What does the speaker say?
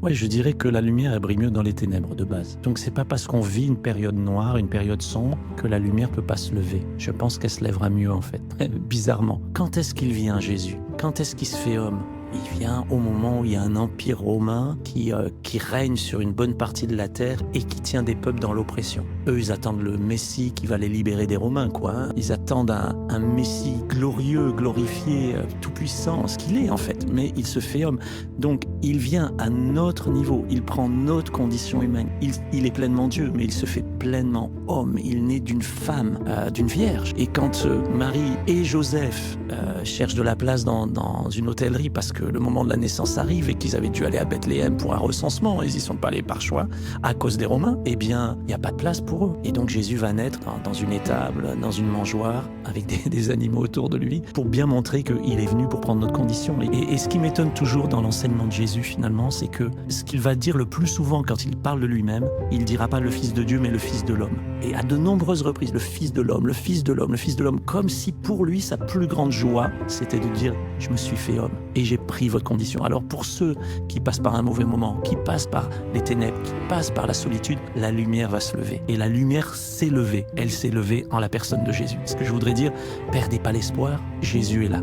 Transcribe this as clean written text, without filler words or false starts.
Ouais, je dirais que la lumière, elle brille mieux dans les ténèbres de base. Donc c'est pas parce qu'on vit une période noire, une période sombre, que la lumière peut pas se lever. Je pense qu'elle se lèvera mieux en fait, bizarrement. Quand est-ce qu'il vient Jésus? Quand est-ce qu'il se fait homme? Il vient au moment où il y a un empire romain qui règne sur une bonne partie de la terre et qui tient des peuples dans l'oppression. Eux, ils attendent le Messie qui va les libérer des Romains, quoi. Hein. Ils attendent un Messie glorieux, glorifié, tout-puissant, ce qu'il est en fait. Mais il se fait homme. Donc, il vient à notre niveau. Il prend notre condition humaine. Il est pleinement Dieu, mais il se fait pleinement homme. Il naît d'une femme, d'une vierge. Et quand Marie et Joseph cherchent de la place dans une hôtellerie parce que le moment de la naissance arrive et qu'ils avaient dû aller à Bethléem pour un recensement, ils y sont pas allés par choix à cause des Romains, eh bien, il n'y a pas de place pour eux. Et donc Jésus va naître dans une étable, dans une mangeoire, avec des animaux autour de lui, pour bien montrer qu'il est venu pour prendre notre condition. Et ce qui m'étonne toujours dans l'enseignement de Jésus, finalement, c'est que ce qu'il va dire le plus souvent quand il parle de lui-même, il ne dira pas le Fils de Dieu, mais le Fils de l'homme. Et à de nombreuses reprises, le Fils de l'homme, le Fils de l'homme, le Fils de l'homme, comme si pour lui, sa plus grande joie, c'était de dire « je me suis fait homme et j'ai pris votre condition ». Alors pour ceux qui passent par un mauvais moment, qui passent par les ténèbres, qui passent par la solitude, la lumière va se lever. Et la lumière s'est levée. Elle s'est levée en la personne de Jésus. Ce que je voudrais dire, perdez pas l'espoir, Jésus est là.